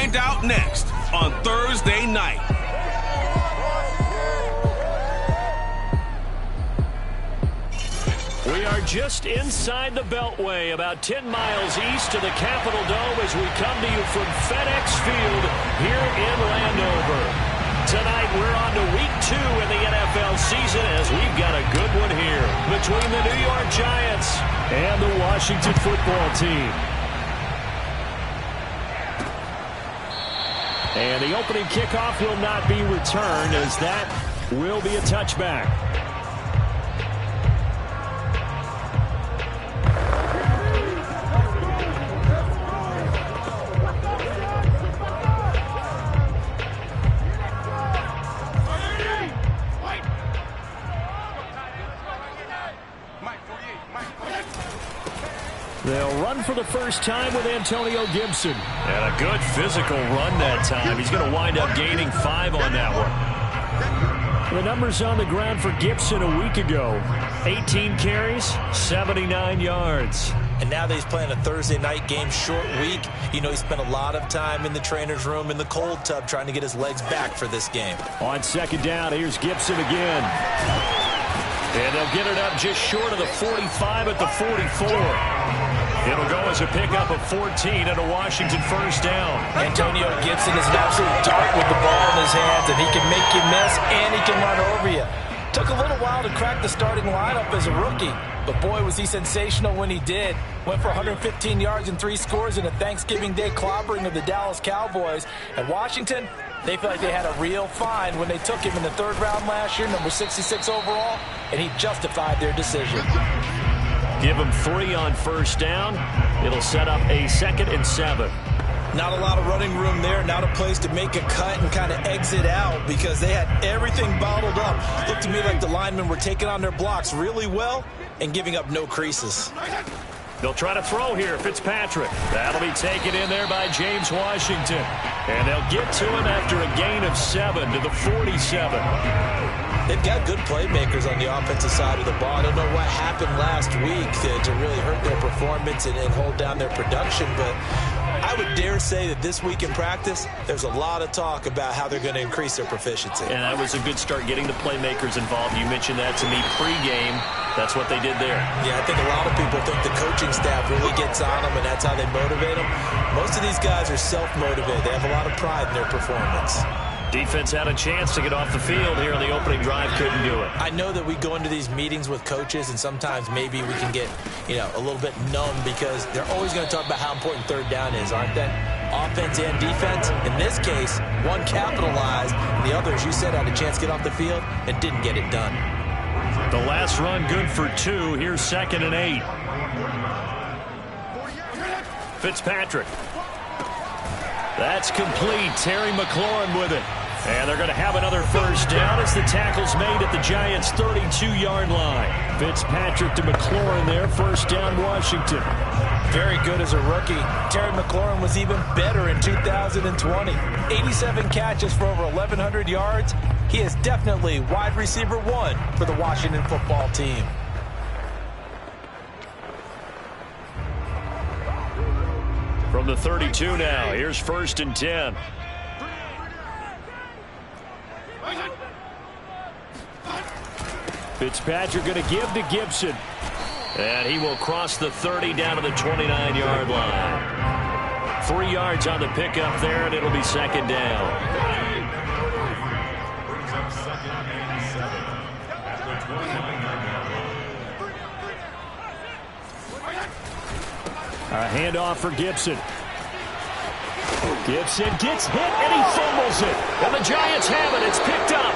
Find out next on Thursday night. We are just inside the Beltway, about 10 miles east of the Capitol Dome as we come to you from FedEx Field here in Landover. Tonight we're on to week 2 in the NFL season as we've got a good one here between the New York Giants and the Washington football team. And the opening kickoff will not be returned as that will be a touchback. They'll run for the first time with Antonio Gibson. And a good physical run that time. He's going to wind up gaining 5 on that one. The numbers on the ground for Gibson a week ago. 18 carries, 79 yards. And now that he's playing a Thursday night game, short week, you know he spent a lot of time in the trainer's room in the cold tub trying to get his legs back for this game. On second down, here's Gibson again. And they'll get it up just short of the 45 at the 44. It'll go as a pickup of 14 and a Washington first down. Antonio Gibson is an absolute dart with the ball in his hands, and he can make you miss, and he can run over you. Took a little while to crack the starting lineup as a rookie, but boy, was he sensational when he did. Went for 115 yards and 3 scores in a Thanksgiving Day clobbering of the Dallas Cowboys. And Washington, they feel like they had a real find when they took him in the 3rd round last year, number 66 overall, and he justified their decision. Give him 3 on first down. It'll set up a 2nd and 7. Not a lot of running room there. Not a place to make a cut and kind of exit out because they had everything bottled up. Looked to me like the linemen were taking on their blocks really well and giving up no creases. They'll try to throw here. Fitzpatrick. That'll be taken in there by James Washington. And they'll get to him after a gain of 7 to the 47. They've got good playmakers on the offensive side of the ball. I don't know what happened last week to really hurt their performance and hold down their production, but I would dare say that this week in practice, there's a lot of talk about how they're going to increase their proficiency. And that was a good start getting the playmakers involved. You mentioned that to me pregame. That's what they did there. Yeah, I think a lot of people think the coaching staff really gets on them, and that's how they motivate them. Most of these guys are self-motivated. They have a lot of pride in their performance. Defense had a chance to get off the field here in the opening drive, couldn't do it. I know that we go into these meetings with coaches, and sometimes maybe we can get, a little bit numb because they're always going to talk about how important 3rd down is, aren't they? Offense and defense. In this case, one capitalized, and the other, as you said, had a chance to get off the field and didn't get it done. The last run good for 2. Here's 2nd and 8. Fitzpatrick. That's complete. Terry McLaurin with it. And they're going to have another first down as the tackle's made at the Giants' 32-yard line. Fitzpatrick to McLaurin there. First down, Washington. Very good as a rookie. Terry McLaurin was even better in 2020. 87 catches for over 1,100 yards. He is definitely wide receiver 1 for the Washington football team. From the 32 now, here's 1st and 10. Fitzpatrick going to give to Gibson. And he will cross the 30 down to the 29-yard line. 3 yards on the pickup there, and it'll be 2nd down. A handoff for Gibson. Gibson gets hit, and he fumbles it. And the Giants have it. It's picked up.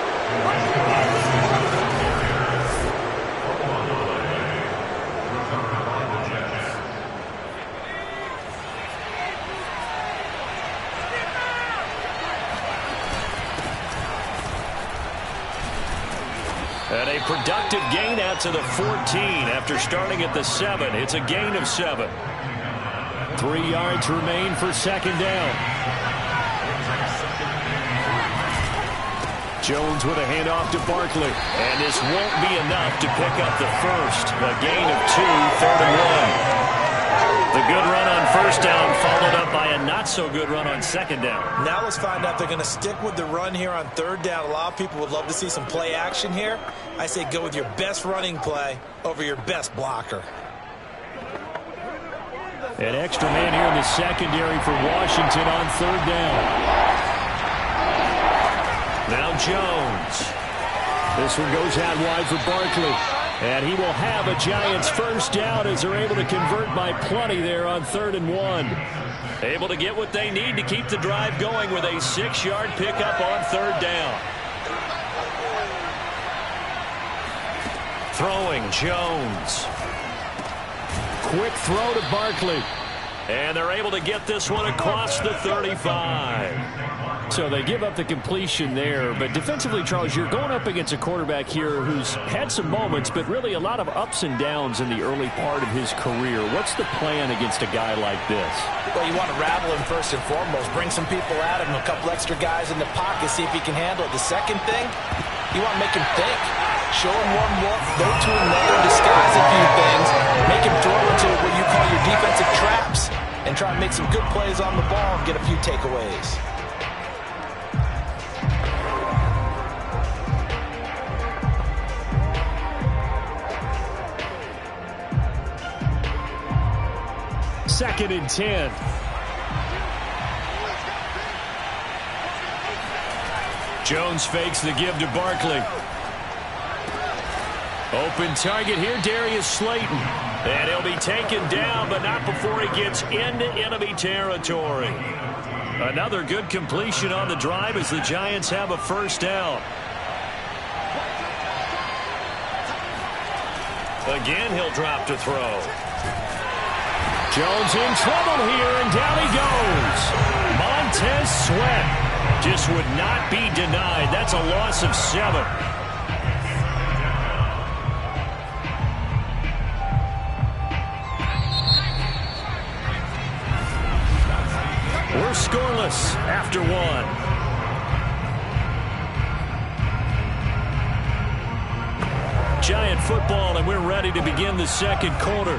And a productive gain out to the 14 after starting at the 7. It's a gain of 7. 3 yards remain for 2nd down. Jones with a handoff to Barkley. And this won't be enough to pick up the first. A gain of 2, 3rd and 1. The good run on first down followed up by a not-so-good run on second down. Now let's find out if they're going to stick with the run here on third down. A lot of people would love to see some play action here. I say go with your best running play over your best blocker. An extra man here in the secondary for Washington on third down. Now Jones. This one goes out wide for Barkley. And he will have a Giants first down as they're able to convert by plenty there on 3rd and 1. Able to get what they need to keep the drive going with a 6-yard pickup on third down. Throwing Jones. Quick throw to Barkley. And they're able to get this one across the 35. So they give up the completion there. But defensively, Charles, you're going up against a quarterback here who's had some moments, but really a lot of ups and downs in the early part of his career. What's the plan against a guy like this? Well, you want to rattle him first and foremost. Bring some people at him, a couple extra guys in the pocket, see if he can handle it. The second thing, you want to make him think. Show him one look, go to another, disguise a few things, make him throw into what you call your defensive traps, and try and make some good plays on the ball and get a few takeaways. Second and 10. Jones fakes the give to Barkley. Open target here, Darius Slayton. And he'll be taken down, but not before he gets into enemy territory. Another good completion on the drive as the Giants have a first down. Again, he'll drop to throw. Jones in trouble here, and down he goes. Montez Sweat just would not be denied. That's a loss of 7. We're scoreless after 1. Giant football, and we're ready to begin the second quarter.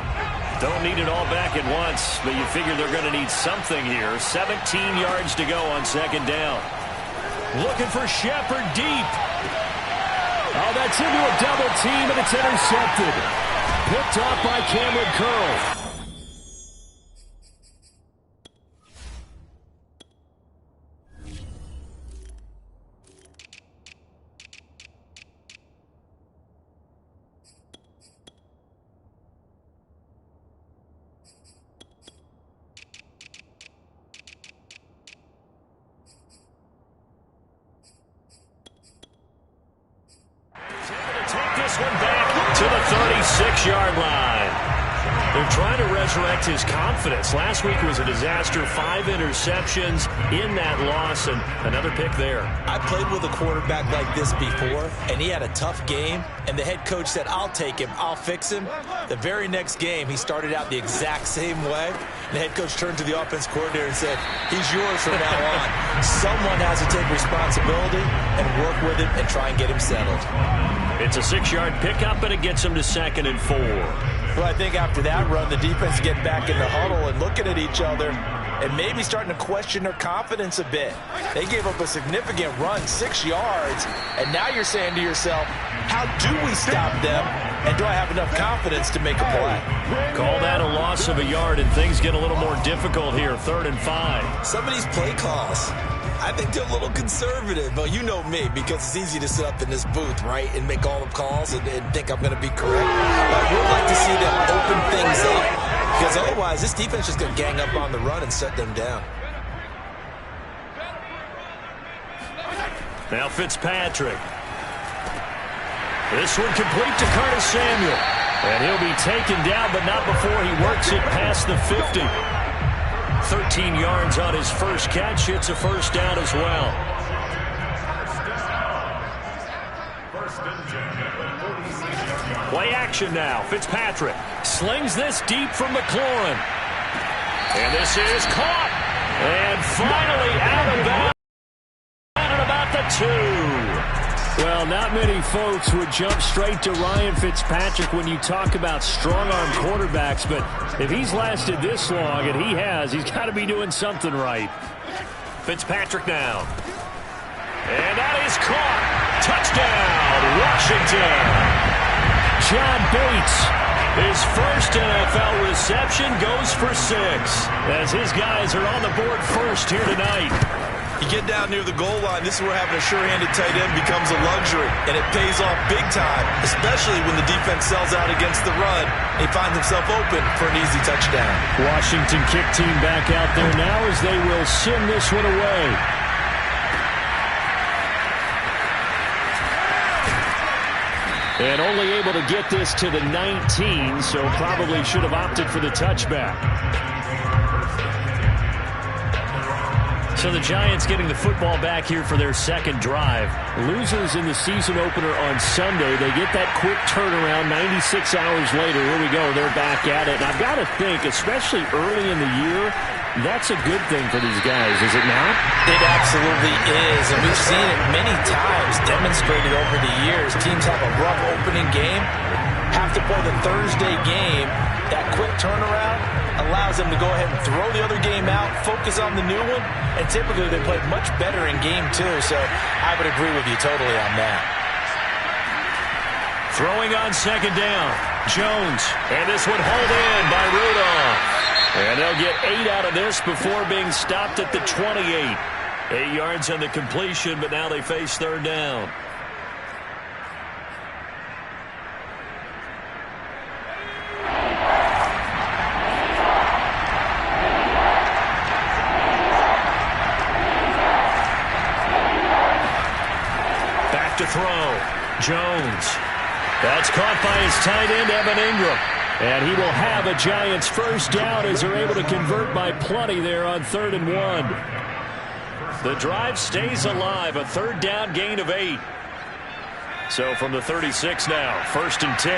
Don't need it all back at once, but you figure they're going to need something here. 17 yards to go on second down. Looking for Shepard deep. Oh, that's into a double team, and it's intercepted. Picked off by Cameron Curl. One back to the 36-yard line. They're trying to resurrect his confidence. Last week was a disaster. 5 interceptions in that loss, and another pick there. I played with a quarterback like this before, and he had a tough game, and the head coach said, I'll take him, I'll fix him. The very next game, he started out the exact same way. The head coach turned to the offense coordinator and said, he's yours from now on. Someone has to take responsibility and work with him and try and get him settled. It's a 6-yard pickup, and it him to 2nd and 4. Well, I think after that run, the defense get back in the huddle and looking at each other and maybe starting to question their confidence a bit. They gave up a significant run, 6 yards, and now you're saying to yourself, how do we stop them, and do I have enough confidence to make a play? Call that a loss of a yard, and things get a little more difficult here, 3rd and 5. Some of these play calls, I think they're a little conservative, but you know me, because it's easy to sit up in this booth, right, and make all the calls and think I'm going to be correct. But we'd like to see them open things up, because otherwise this defense is going to gang up on the run and set them down. Now Fitzpatrick. This one complete to Curtis Samuel. And he'll be taken down, but not before he works it past the 50. 13 yards on his first catch. It's a first down as well. Play action now. Fitzpatrick slings this deep from McLaurin. And this is caught. And finally out of bounds at about the 2. Well, not many folks would jump straight to Ryan Fitzpatrick when you talk about strong-arm quarterbacks, but if he's lasted this long, and he has, he's got to be doing something right. Fitzpatrick now. And that is caught. Touchdown, Washington. John Bates, his first NFL reception, goes for 6, as his guys are on the board first here tonight. You get down near the goal line, this is where having a sure-handed tight end becomes a luxury, and it pays off big time, especially when the defense sells out against the run. He finds himself open for an easy touchdown. Washington kick team back out there now as they will send this one away. And only able to get this to the 19, so probably should have opted for the touchback. So the Giants getting the football back here for their second drive. Losers in the season opener on Sunday. They get that quick turnaround 96 hours later. Here we go. They're back at it. And I've got to think, especially early in the year, that's a good thing for these guys, is it not? It absolutely is. And we've seen it many times demonstrated over the years. Teams have a rough opening game, have to play the Thursday game. That quick turnaround allows them to go ahead and throw the other game out, focus on the new one, and typically they play much better in game 2, so I would agree with you totally on that. Throwing on second down, Jones, and this one hauled in by Rudolph. And they'll get 8 out of this before being stopped at the 28. 8 yards on the completion, but now they face third down. To throw. Jones. That's caught by his tight end, Evan Ingram. And he will have a Giants first down as they're able to convert by plenty there on 3rd and 1. The drive stays alive. A third down gain of 8. So from the 36 now, 1st and 10.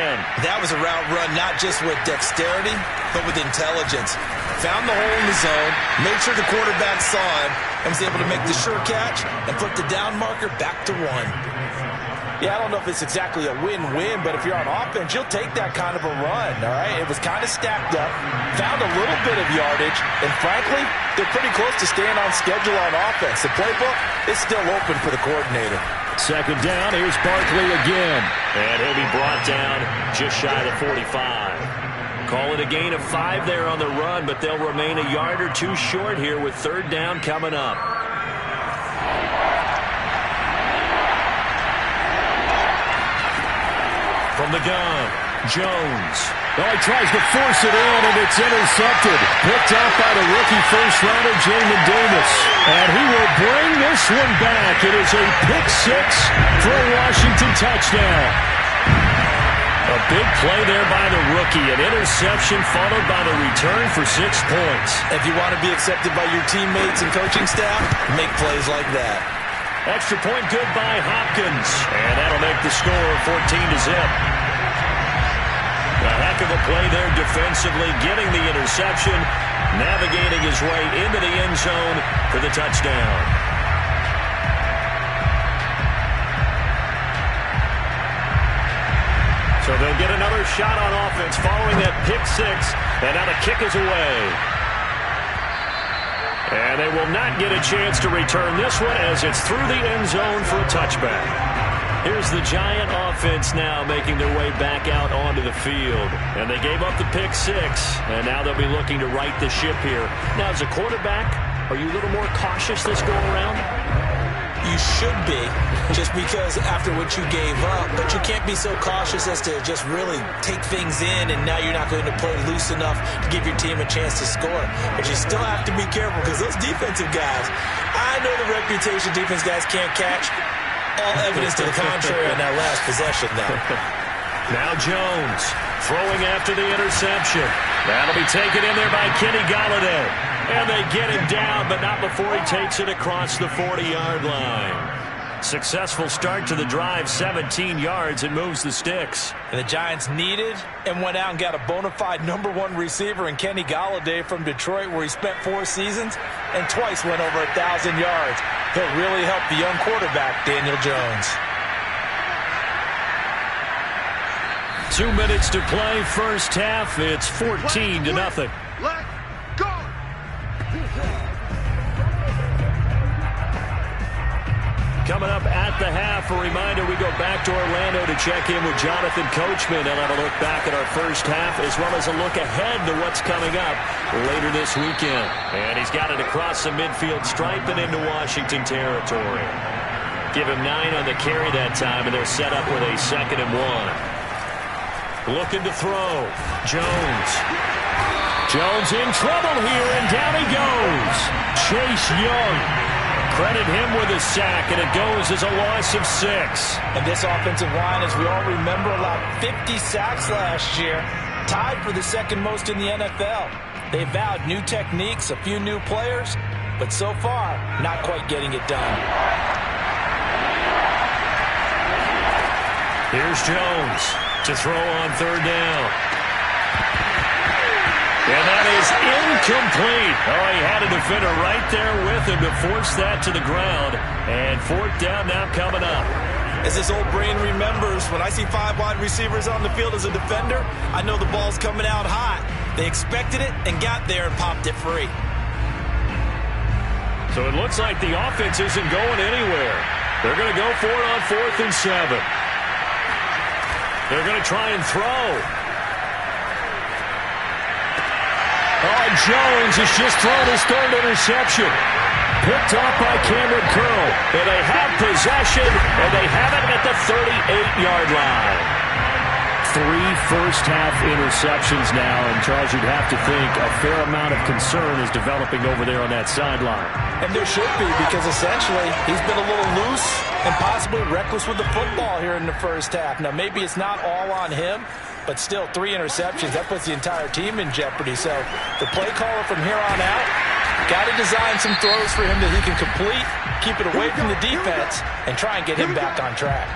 That was a route run not just with dexterity, but with intelligence. Found the hole in the zone, made sure the quarterback saw him, and was able to make the sure catch and put the down marker back to 1. Yeah, I don't know if it's exactly a win-win, but if you're on offense, you'll take that kind of a run, all right? It was kind of stacked up, found a little bit of yardage, and frankly, they're pretty close to staying on schedule on offense. The playbook is still open for the coordinator. Second down, here's Barkley again. And he'll be brought down just shy of 45. Call it a gain of 5 there on the run, but they'll remain a yard or 2 short here with third down coming up. From the gun, Jones. Oh, he tries to force it in, and it's intercepted. Picked off by the rookie first-rounder, Jamin Davis. And he will bring this one back. It is a pick-6 for a Washington touchdown. A big play there by the rookie. An interception followed by the return for 6 points. If you want to be accepted by your teammates and coaching staff, make plays like that. Extra point good by Hopkins. And that'll make the score 14-0. A heck of a play there defensively, getting the interception, navigating his way into the end zone for the touchdown. So they'll get another shot on offense following that pick-6, and now the kick is away. And they will not get a chance to return this one as it's through the end zone for a touchback. Here's the Giant offense now making their way back out onto the field. And they gave up the pick-6, and now they'll be looking to right the ship here. Now, as a quarterback, are you a little more cautious this go-around? You should be, just because after what you gave up, but you can't be so cautious as to just really take things in, and now you're not going to play loose enough to give your team a chance to score. But you still have to be careful, because those defensive guys, I know the reputation defense guys can't catch. All evidence to the contrary on that last possession now. Now Jones throwing after the interception. That'll be taken in there by Kenny Golladay. And they get him down, but not before he takes it across the 40-yard line. Successful start to the drive, 17 yards, and moves the sticks. And the Giants needed and went out and got a bona fide #1 receiver in Kenny Golladay from Detroit, where he spent 4 seasons and twice went over 1,000 yards. He'll really help the young quarterback, Daniel Jones. 2 minutes to play first half. It's 14-0. Let's go. Coming up at the half, a reminder, we go back to Orlando to check in with Jonathan Coachman. He'll have a look back at our first half as well as a look ahead to what's coming up later this weekend. And he's got it across the midfield stripe and into Washington territory. Give him 9 on the carry that time, and they're set up with a 2nd and 1. Looking to throw. Jones. Jones in trouble here, and down he goes. Chase Young. Credit him with a sack, and it goes as a loss of 6. And this offensive line, as we all remember, allowed 50 sacks last year, tied for the 2nd most in the NFL. They vowed new techniques, a few new players, but so far, not quite getting it done. Here's Jones to throw on 3rd down. And that is incomplete. Oh, he had a defender right there with him to force that to the ground. And 4th down now coming up. As this old brain remembers, when I see 5 wide receivers on the field as a defender, I know the ball's coming out hot. They expected it and got there and popped it free. So it looks like the offense isn't going anywhere. They're going to go for it on 4th and 7. They're going to try and throw. Oh, Jones has just thrown his 3rd interception. Picked off by Cameron Curl. And they have possession, and they have it at the 38-yard line. 3 first-half interceptions now, and Charles, you'd have to think a fair amount of concern is developing over there on that sideline. And there should be, because essentially he's been a little loose and possibly reckless with the football here in the first half. Now, maybe it's not all on him, but still 3 interceptions. That puts the entire team in jeopardy. So the play caller from here on out got to design some throws for him that he can complete, keep it away from the defense, and try and get him back on track.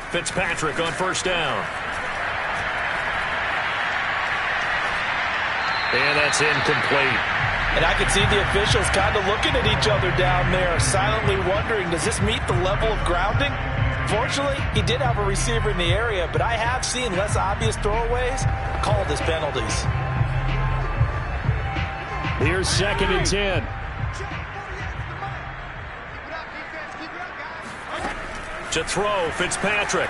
Fitzpatrick on 1st down. And that's incomplete. And I could see the officials kind of looking at each other down there, silently wondering, does this meet the level of grounding? Fortunately, he did have a receiver in the area, but I have seen less obvious throwaways called as penalties. Here's 2nd and 10. To throw, Fitzpatrick.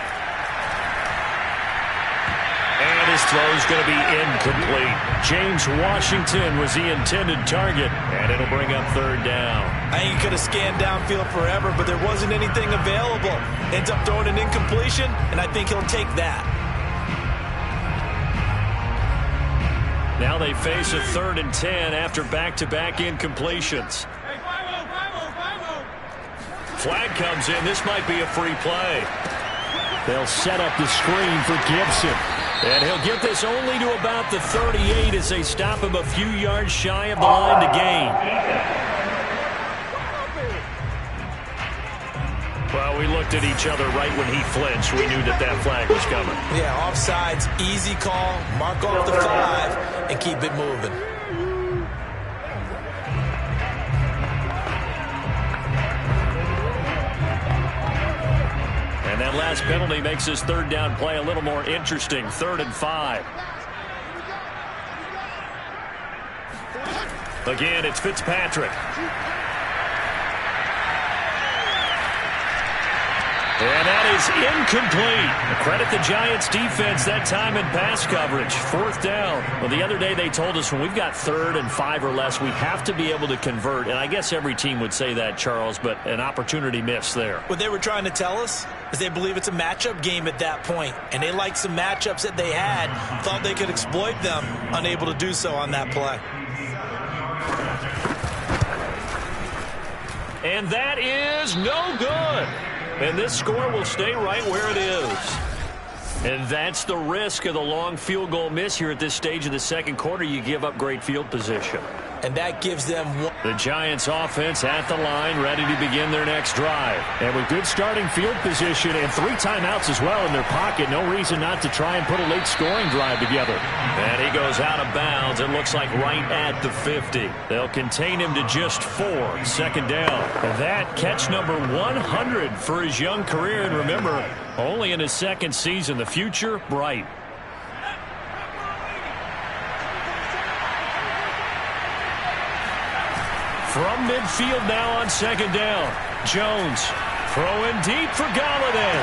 And his throw's going to be incomplete. James Washington was the intended target, and it'll bring up 3rd down. I think he could have scanned downfield forever, but there wasn't anything available. Ends up throwing an incompletion, and I think he'll take that. Now they face a 3rd and 10 after back-to-back incompletions. Flag comes in. This might be a free play. They'll set up the screen for Gibson. And he'll get this only to about the 38 as they stop him a few yards shy of the line to gain. Well, we looked at each other right when he flinched. We knew that that flag was coming. Yeah, offsides, easy call, mark off the 5, and keep it moving. And that last penalty makes his 3rd down play a little more interesting. 3rd and 5. Again, it's Fitzpatrick. And that is incomplete. Credit the Giants defense that time in pass coverage. 4th down. Well, the other day they told us when we've got 3rd and 5 or less, we have to be able to convert. And I guess every team would say that, Charles, but an opportunity missed there. What they were trying to tell us is they believe it's a matchup game at that point. And they liked some matchups that they had, thought they could exploit them, unable to do so on that play. And that is no good. And this score will stay right where it is. And that's the risk of the long field goal miss here at this stage of the second quarter. You give up great field position. and that gives them one. The Giants offense at the line, ready to begin their next drive. And with good starting field position and 3 timeouts as well in their pocket, no reason not to try and put a late scoring drive together. And he goes out of bounds. It looks like right at the 50. They'll contain him to just 4. Second down. And that catch number 100 for his young career. And remember, only in his second season. The future, bright. From midfield now on second down. Jones throwing deep for Golladay.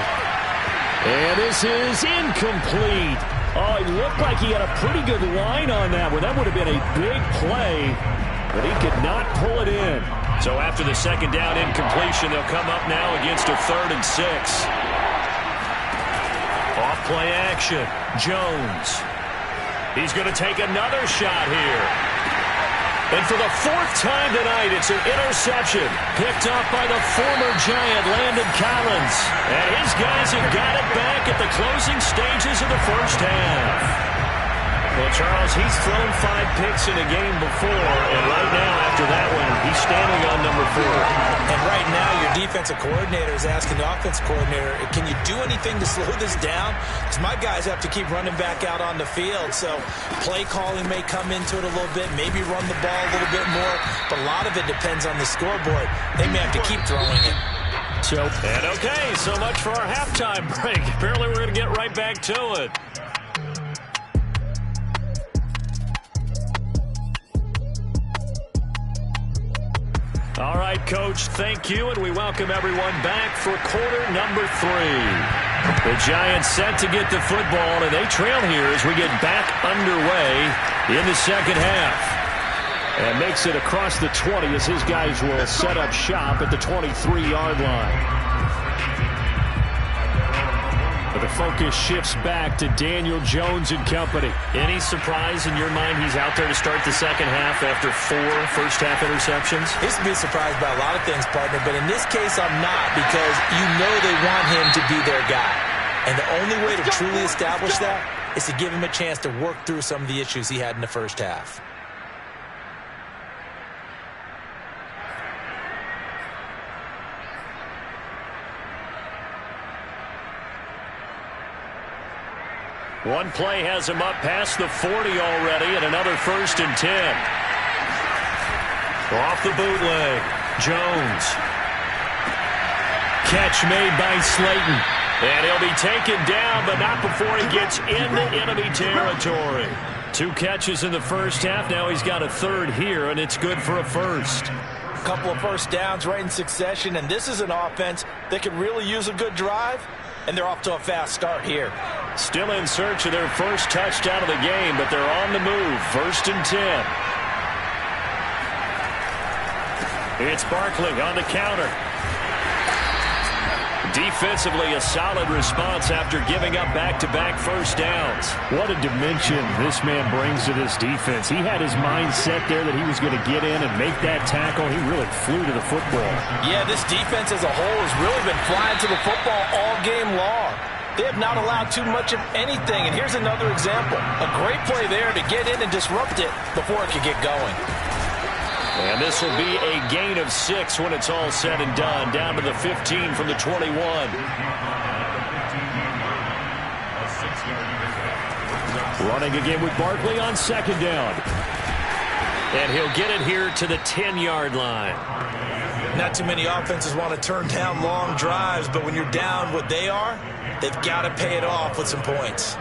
And this is incomplete. Oh, it looked like he had a pretty good line on that one. That would have been a big play, but he could not pull it in. So after the second down incompletion, they'll come up now against a 3rd and 6. Off play action. Jones. He's going to take another shot here. And for the 4th time tonight, it's an interception picked up by the former Giant, Landon Collins. And his guys have got it back at the closing stages of the first half. Well, Charles, he's thrown 5 picks in a game before, and right now, after that one, he's standing on number 4. And right now, your defensive coordinator is asking the offensive coordinator, can you do anything to slow this down? Because my guys have to keep running back out on the field, so play calling may come into it a little bit, maybe run the ball a little bit more, but a lot of it depends on the scoreboard. They may have to keep throwing it. So much for our halftime break. Apparently, we're going to get right back to it. All right, Coach, thank you, and we welcome everyone back for quarter number 3. The Giants set to get the football, and they trail here as we get back underway in the second half. And makes it across the 20 as his guys will set up shop at the 23-yard line. But the focus shifts back to Daniel Jones and company. Any surprise in your mind he's out there to start the second half after 4 first-half interceptions? He's to be surprised by a lot of things, partner, but in this case I'm not, because you know they want him to be their guy. And the only way to truly establish that is to give him a chance to work through some of the issues he had in the first half. One play has him up past the 40 already, and another 1st and 10. Off the bootleg, Jones. Catch made by Slayton. And he'll be taken down, but not before he gets into enemy territory. 2 catches in the first half. Now he's got a 3rd here, and it's good for a 1st. A couple of first downs right in succession, and this is an offense that could really use a good drive, and they're off to a fast start here. Still in search of their first touchdown of the game, but they're on the move. 1st and 10. It's Barkley on the counter. Defensively, a solid response after giving up back-to-back first downs. What a dimension this man brings to this defense. He had his mindset there that he was going to get in and make that tackle. He really flew to the football. Yeah, this defense as a whole has really been flying to the football all game long. They have not allowed too much of anything, and here's another example. A great play there to get in and disrupt it before it could get going. And this will be a gain of 6 when it's all said and done. Down to the 15 from the 21. Running again with Barkley on second down. And he'll get it here to the 10-yard line. Not too many offenses want to turn down long drives, but when you're down what they are, they've got to pay it off with some points.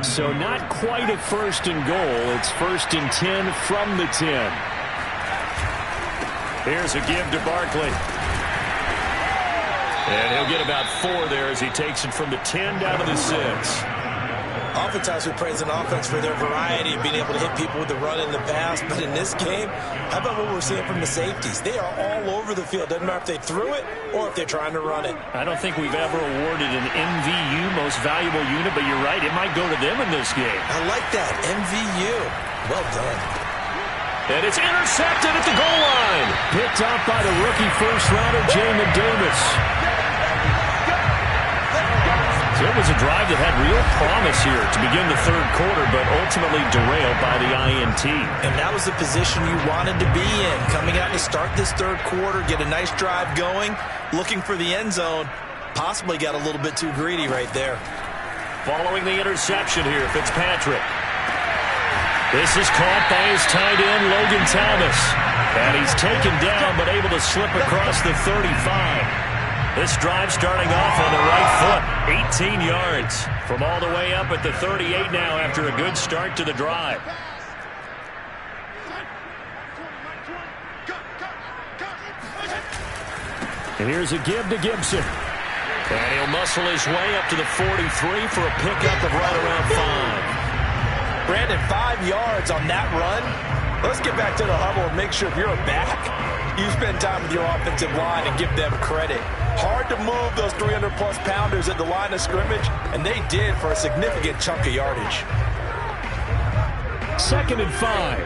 So not quite a 1st and goal. It's 1st and 10 from the 10. Here's a give to Barkley. And he'll get about 4 there as he takes it from the 10 down to the 6. Oftentimes we praise an offense for their variety of being able to hit people with the run in the pass, but in this game, how about what we're seeing from the safeties? They are all over the field. Doesn't matter if they threw it or if they're trying to run it. I don't think we've ever awarded an MVU, most valuable unit, but you're right, it might go to them in this game. I like that, MVU. Well done. And it's intercepted at the goal line. Picked up by the rookie first-rounder, Jamin Davis. So it was a drive that had real promise here to begin the third quarter, but ultimately derailed by the INT. And that was the position you wanted to be in. Coming out to start this third quarter, get a nice drive going, looking for the end zone. Possibly got a little bit too greedy right there. Following the interception here, Fitzpatrick. This is caught by his tight end, Logan Thomas. And he's taken down, but able to slip across the 35. This drive starting off on the right foot, 18 yards. From all the way up at the 38 now after a good start to the drive. And here's a give to Gibson. And he'll muscle his way up to the 43 for a pickup of right around 5. Brandon, 5 yards on that run. Let's get back to the huddle and make sure if you're a back, you spend time with your offensive line and give them credit. Hard to move those 300-plus pounders at the line of scrimmage, and they did for a significant chunk of yardage. 2nd and 5.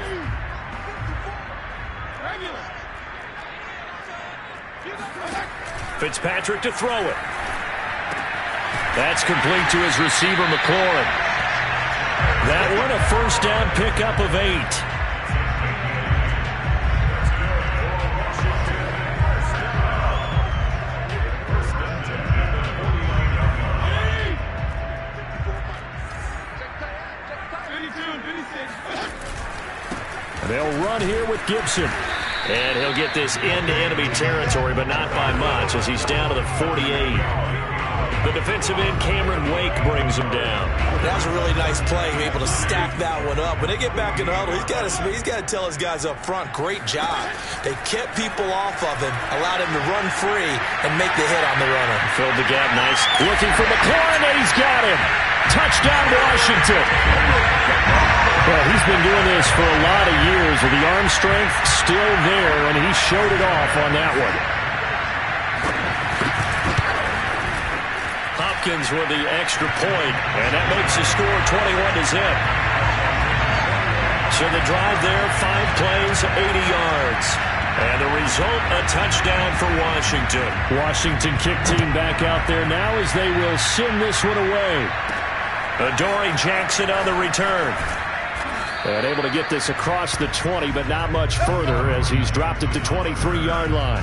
Fitzpatrick to throw it. That's complete to his receiver, McLaurin. That one a first down pickup of 8. They'll run here with Gibson. And he'll get this into enemy territory, but not by much as he's down to the 48. The defensive end, Cameron Wake, brings him down. That was a really nice play, able to stack that one up. When they get back in the huddle, he's got to tell his guys up front, great job. They kept people off of him, allowed him to run free and make the hit on the runner. Filled the gap nice. Looking for McLaurin, and he's got him. Touchdown, Washington. Well, he's been doing this for a lot of years with the arm strength still there, and he showed it off on that one. Hopkins with the extra point, and that makes the score 21-zip. So the drive there, 5 plays, 80 yards. And the result, a touchdown for Washington. Washington kick team back out there now as they will send this one away. Adoree Jackson on the return. And able to get this across the 20, but not much further as he's dropped it to 23-yard line.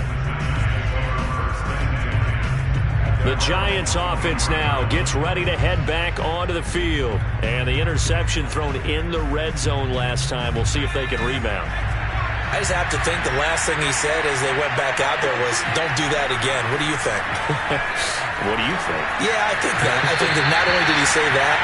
The Giants offense now gets ready to head back onto the field. And the interception thrown in the red zone last time. We'll see if they can rebound. I just have to think the last thing he said as they went back out there was, don't do that again. What do you think? What do you think? Yeah, I think that. I think that not only did he say that,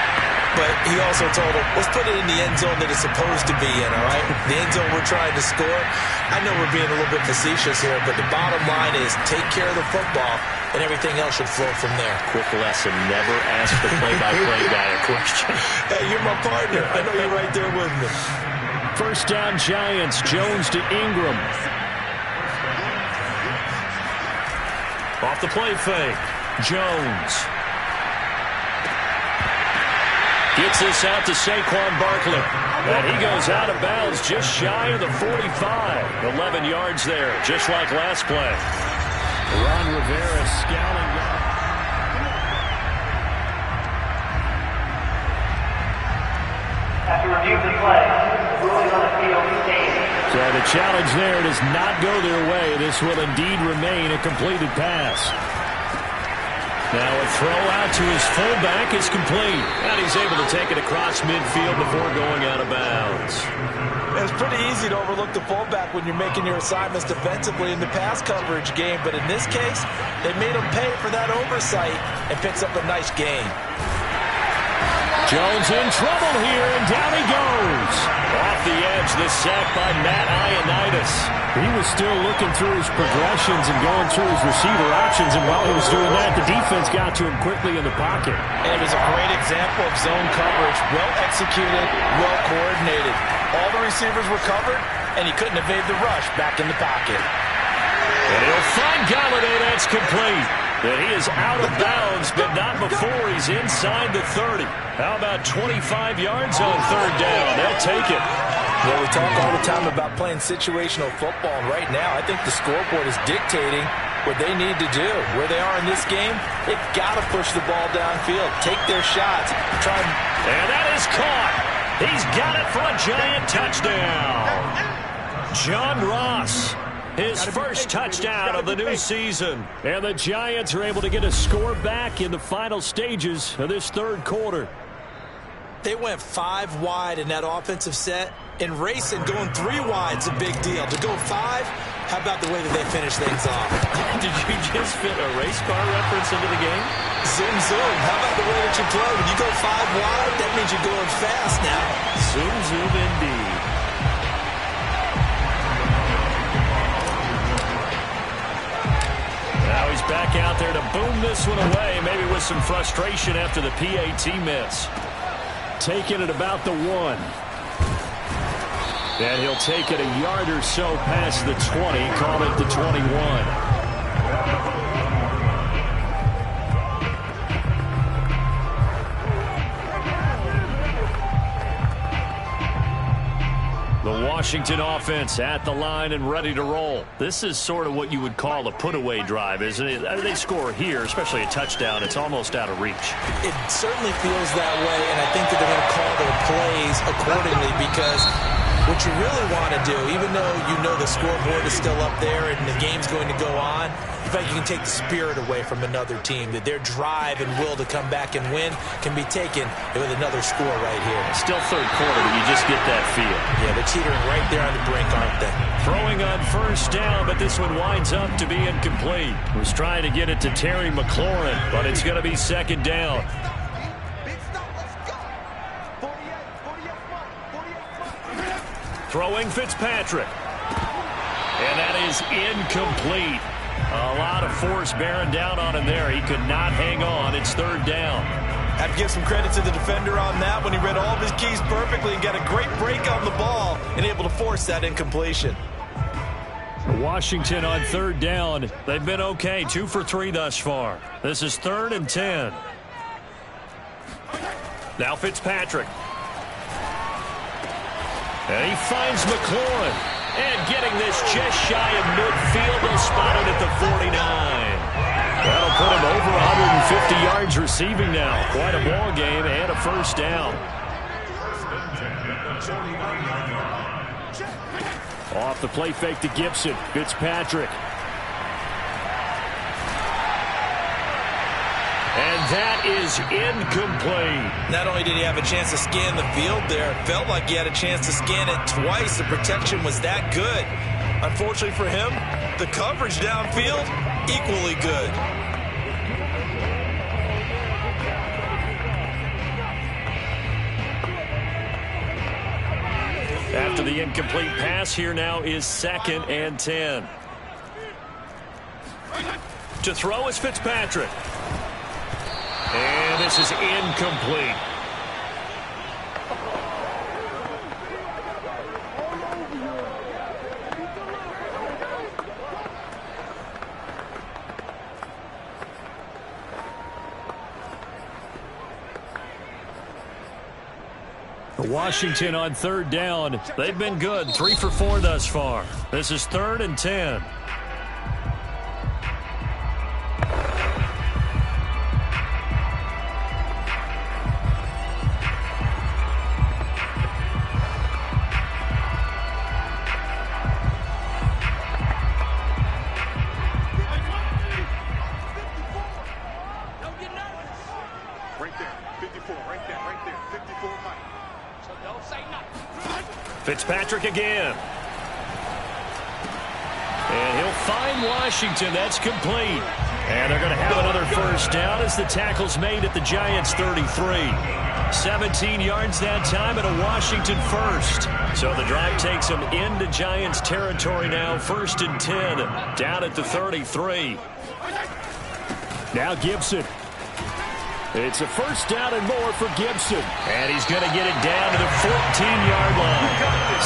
but he also told him, let's put it in the end zone that it's supposed to be in, all right? The end zone we're trying to score. I know we're being a little bit facetious here, but the bottom line is take care of the football, and everything else should flow from there. Quick lesson, never ask the play-by-play guy a question. Hey, you're my partner. I know you're right there with me. First down, Giants. Jones to Ingram. Off the play fake. Jones. Gets this out to Saquon Barkley. And he goes out of bounds just shy of the 45. 11 yards there, just like last play. Ron Rivera scouting. After review of the play, ruling on the field standing. So the challenge there does not go their way. This will indeed remain a completed pass. Now a throw out to his fullback is complete. And he's able to take it across midfield before going out of bounds. It's pretty easy to overlook the fullback when you're making your assignments defensively in the pass coverage game. But in this case, they made him pay for that oversight and picks up a nice gain. Jones in trouble here, and down he goes. Off the edge, the sack by Matt Ioannidis. He was still looking through his progressions and going through his receiver options, and while he was doing that, the defense got to him quickly in the pocket. And it was a great example of zone coverage. Well executed, well coordinated. All the receivers were covered, and he couldn't evade the rush back in the pocket. And he'll find Golladay. That's complete. That he is out of bounds, but not before he's inside the 30. How about 25 yards on third down? They'll take it. Well, we talk all the time about playing situational football, and right now I think the scoreboard is dictating what they need to do. Where they are in this game, they've got to push the ball downfield, take their shots, and that is caught. He's got it for a Giant touchdown. John Ross, his first touchdown of the new season. And the Giants are able to get a score back in the final stages of this third quarter. They went 5 wide in that offensive set, and racing going 3 wide's a big deal. To go 5, how about the way that they finish things off? Did you just fit a race car reference into the game? Zoom, zoom. How about the way that you play? When you go 5 wide, that means you're going fast now. Zoom, zoom indeed. Now he's back out there to boom this one away, maybe with some frustration after the PAT miss. Taking it about the 1. And he'll take it a yard or so past the 20, call it the 21. The Washington offense at the line and ready to roll. This is sort of what you would call a put-away drive, isn't it? They score here, especially a touchdown. It's almost out of reach. It certainly feels that way, and I think that they're going to call their plays accordingly because what you really want to do, even though you know the scoreboard is still up there and the game's going to go on, in fact, you can take the spirit away from another team, that their drive and will to come back and win can be taken with another score right here. Still third quarter, but you just get that feel. Yeah, they're teetering right there on the brink, aren't they? Throwing on first down, but this one winds up to be incomplete. Was trying to get it to Terry McLaurin, but it's going to be second down. Throwing Fitzpatrick. And that is incomplete. A lot of force bearing down on him there. He could not hang on. It's third down. Have to give some credit to the defender on that when he read all of his keys perfectly and got a great break on the ball and able to force that incompletion. Washington on third down. They've been okay. 2 for 3 thus far. This is 3rd and 10. Now Fitzpatrick. And he finds McLaurin. And getting this just shy of midfield. They'll spot it at the 49. That'll put him over 150 yards receiving now. Quite a ball game and a first down. Off the play fake to Gibson. Fitzpatrick. And that is incomplete. Not only did he have a chance to scan the field there, it felt like he had a chance to scan it twice. The protection was that good. Unfortunately for him, the coverage downfield, equally good. After the incomplete pass, here now is 2nd and 10. To throw is Fitzpatrick. And this is incomplete. Washington on third down. They've been good. 3 for 4 thus far. This is 3rd and 10. Fitzpatrick again. And he'll find Washington. That's complete. And they're going to have another first down as the tackle's made at the Giants' 33. 17 yards that time and a Washington first. So the drive takes them into Giants territory now. 1st and 10 down at the 33. Now Gibson. It's a first down and more for Gibson. And he's going to get it down to the 14-yard line.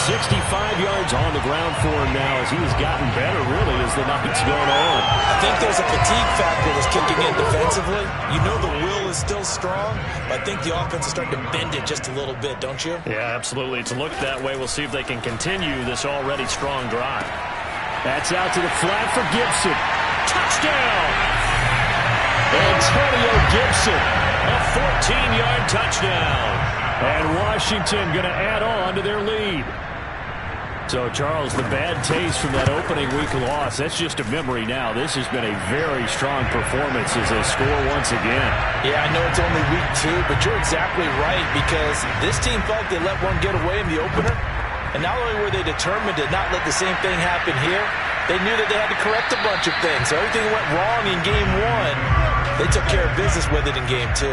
65 yards on the ground for him now as he has gotten better, really, as the night's going on. I think there's a fatigue factor that's kicking in defensively. You know the will is still strong, but I think the offense is starting to bend it just a little bit, don't you? Yeah, absolutely. It's looked that way. We'll see if they can continue this already strong drive. That's out to the flat for Gibson. Touchdown! Antonio Gibson, a 14-yard touchdown. And Washington going to add on to their lead. So, Charles, the bad taste from that opening week loss, that's just a memory now. This has been a very strong performance as they score once again. Yeah, I know it's only week 2, but you're exactly right, because this team felt they let one get away in the opener. And not only were they determined to not let the same thing happen here, they knew that they had to correct a bunch of things. So everything that went wrong in game 1, they took care of business with it in game 2.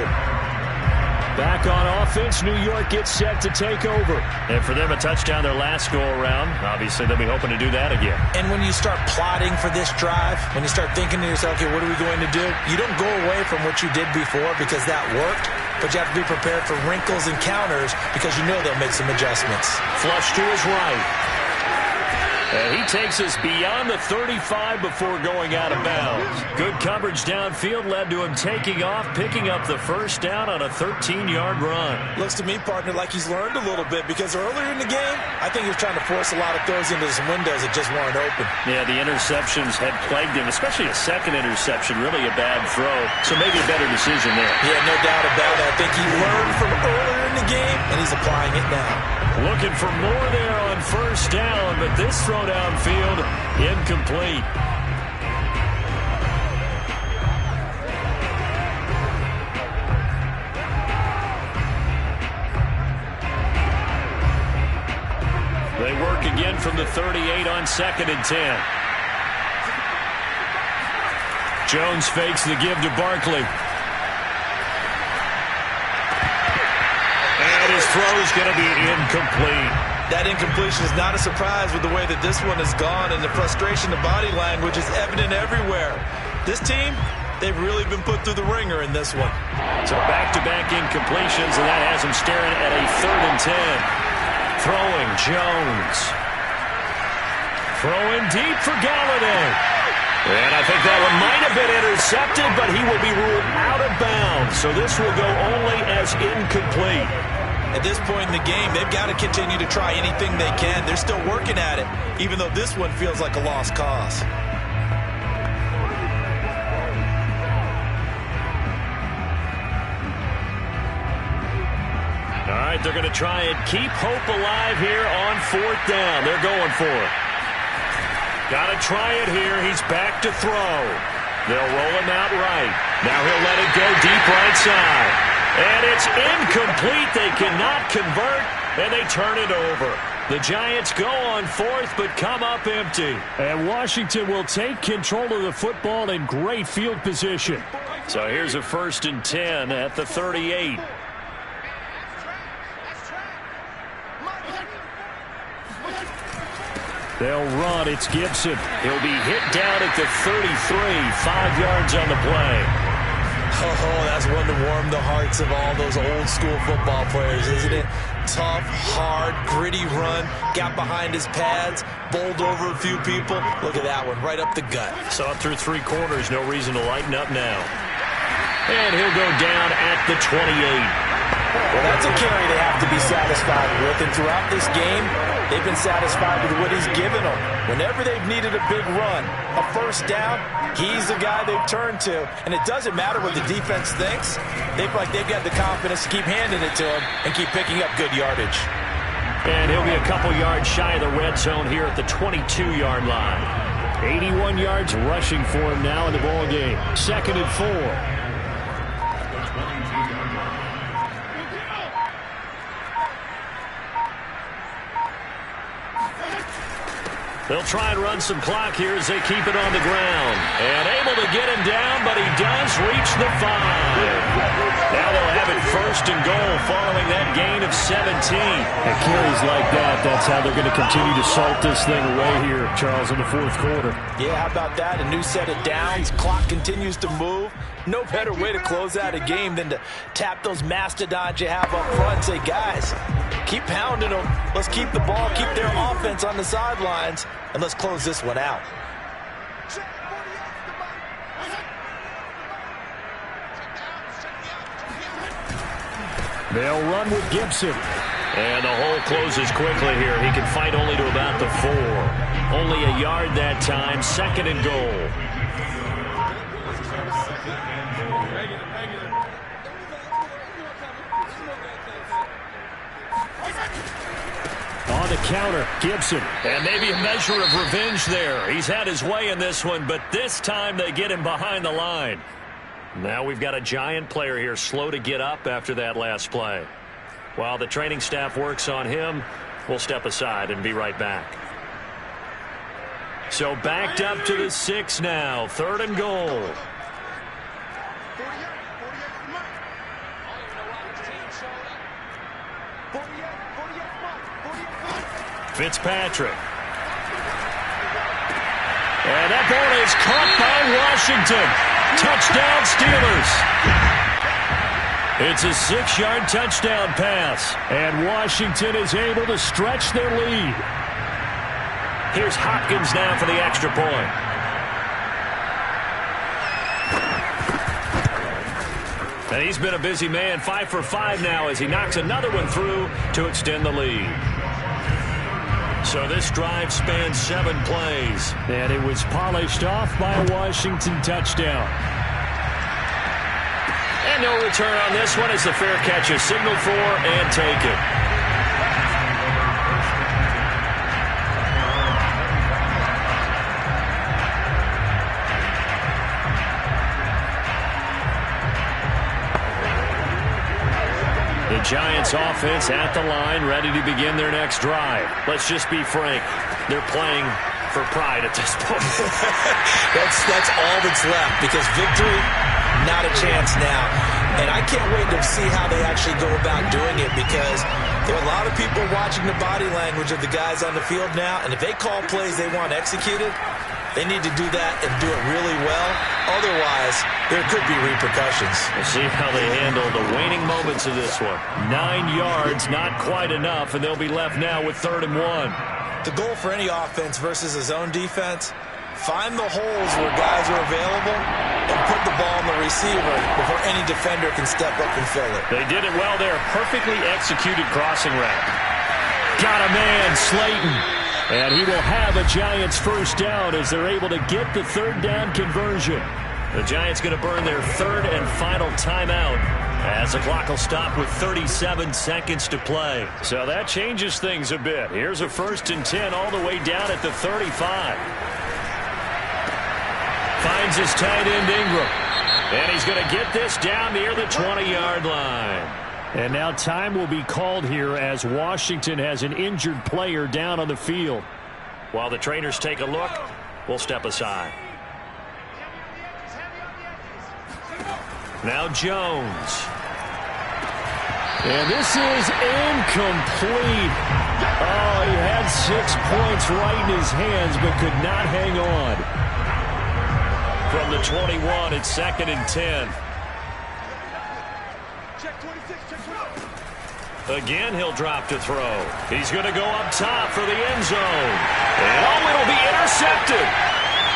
Back on offense, New York gets set to take over. And for them, a touchdown their last go-around. Obviously, they'll be hoping to do that again. And when you start plotting for this drive, when you start thinking to yourself, okay, what are we going to do? You don't go away from what you did before because that worked, but you have to be prepared for wrinkles and counters because you know they'll make some adjustments. Flush to his right. And he takes us beyond the 35 before going out of bounds. Good coverage downfield led to him taking off, picking up the first down on a 13-yard run. Looks to me, partner, like he's learned a little bit because earlier in the game, I think he was trying to force a lot of throws into some windows that just weren't open. Yeah, the interceptions had plagued him, especially a second interception, really a bad throw. So maybe a better decision there. Yeah, no doubt about it. I think he learned from earlier in the game, and he's applying it now. Looking for more there on first down, but this throw downfield incomplete. They work again from the 38 on 2nd and 10. Jones fakes the give to Barkley. And his throw is going to be incomplete. That incompletion is not a surprise with the way that this one has gone, and the frustration, the body language is evident everywhere. This team, they've really been put through the ringer in this one. So back-to-back incompletions, and that has him staring at a 3rd and 10. Throwing Jones. Throwing deep for Galladay. And I think that one might have been intercepted, but he will be ruled out of bounds. So this will go only as incomplete. At this point in the game, they've got to continue to try anything they can. They're still working at it, even though this one feels like a lost cause. All right, they're going to try and keep hope alive here on 4th down. They're going for it. Got to try it here. He's back to throw. They'll roll him out right. Now he'll let it go deep right side. And it's incomplete. They cannot convert, and they turn it over. The Giants go on 4th, but come up empty. And Washington will take control of the football in great field position. So here's a 1st and 10 at the 38. They'll run. It's Gibson. He'll be hit down at the 33, 5 yards on the play. Oh, that's one to warm the hearts of all those old school football players, isn't it? Tough, hard, gritty run, got behind his pads, bowled over a few people. Look at that one, right up the gut. Saw it through 3 quarters, no reason to lighten up now. And he'll go down at the 28. Well, that's a carry they have to be satisfied with, and throughout this game, they've been satisfied with what he's given them. Whenever they've needed a big run, a first down, he's the guy they've turned to. And it doesn't matter what the defense thinks. They feel like they've got the confidence to keep handing it to him and keep picking up good yardage. And he'll be a couple yards shy of the red zone here at the 22-yard line. 81 yards rushing for him now in the ball game. 2nd and 4. They'll try and run some clock here as they keep it on the ground. And able to get him down, but he does reach the 5. Now they'll have it 1st and goal following that gain of 17. And carries like that, that's how they're going to continue to salt this thing away here, Charles, in the 4th quarter. Yeah, how about that? A new set of downs. Clock continues to move. No better way to close out a game than to tap those mastodons you have up front and say, guys, keep pounding them. Let's keep the ball, keep their offense on the sidelines, and let's close this one out. They'll run with Gibson. And the hole closes quickly here. He can fight only to about the 4. Only a yard that time. 2nd and goal. On the counter, Gibson. And maybe a measure of revenge there. He's had his way in this one, but this time they get him behind the line. Now we've got a Giant player here slow to get up after that last play. While the training staff works on him, we'll step aside and be right back. So backed up to the 6 now. 3rd and goal. Fitzpatrick. And that ball is caught by Washington. Touchdown Steelers. It's a 6-yard touchdown pass. And Washington is able to stretch their lead. Here's Hopkins now for the extra point. And he's been a busy man, 5 for 5 now as he knocks another one through to extend the lead. So this drive spans 7 plays. And it was polished off by a Washington touchdown. And no return on this one as the fair catch is signaled for and taken. The Giants offense at the line, ready to begin their next drive. Let's just be frank. They're playing for pride at this point. That's all that's left because victory, not a chance now. And I can't wait to see how they actually go about doing it because there are a lot of people watching the body language of the guys on the field now. And if they call plays they want executed, they need to do that and do it really well. Otherwise, there could be repercussions. We'll see how they handle the waning moments of this one. 9 yards, not quite enough, and they'll be left now with 3rd and 1. The goal for any offense versus a zone defense, find the holes where guys are available and put the ball on the receiver before any defender can step up and fill it. They did it well there. Perfectly executed crossing route. Got a man, Slayton. And he will have a Giants first down as they're able to get the 3rd down conversion. The Giants going to burn their 3rd and final timeout as the clock will stop with 37 seconds to play. So that changes things a bit. Here's a 1st and 10 all the way down at the 35. Finds his tight end Ingram. And he's going to get this down near the 20-yard line. And now time will be called here as Washington has an injured player down on the field. While the trainers take a look, we'll step aside. Now Jones. And this is incomplete. Oh, he had 6 points right in his hands but could not hang on. From the 21, it's 2nd and 10. Again, he'll drop to throw. He's going to go up top for the end zone. And oh, it'll be intercepted.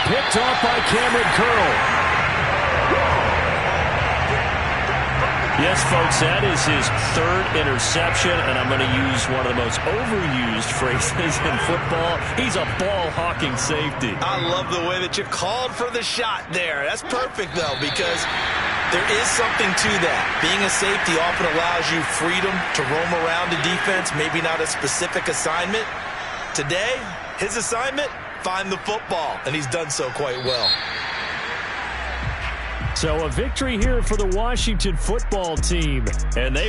Picked off by Cameron Curl. Yes, folks, that is his 3rd interception, and I'm going to use one of the most overused phrases in football. He's a ball-hawking safety. I love the way that you called for the shot there. That's perfect, though, because there is something to that. Being a safety often allows you freedom to roam around the defense, maybe not a specific assignment. Today, his assignment, find the football, and he's done so quite well. So a victory here for the Washington football team, and they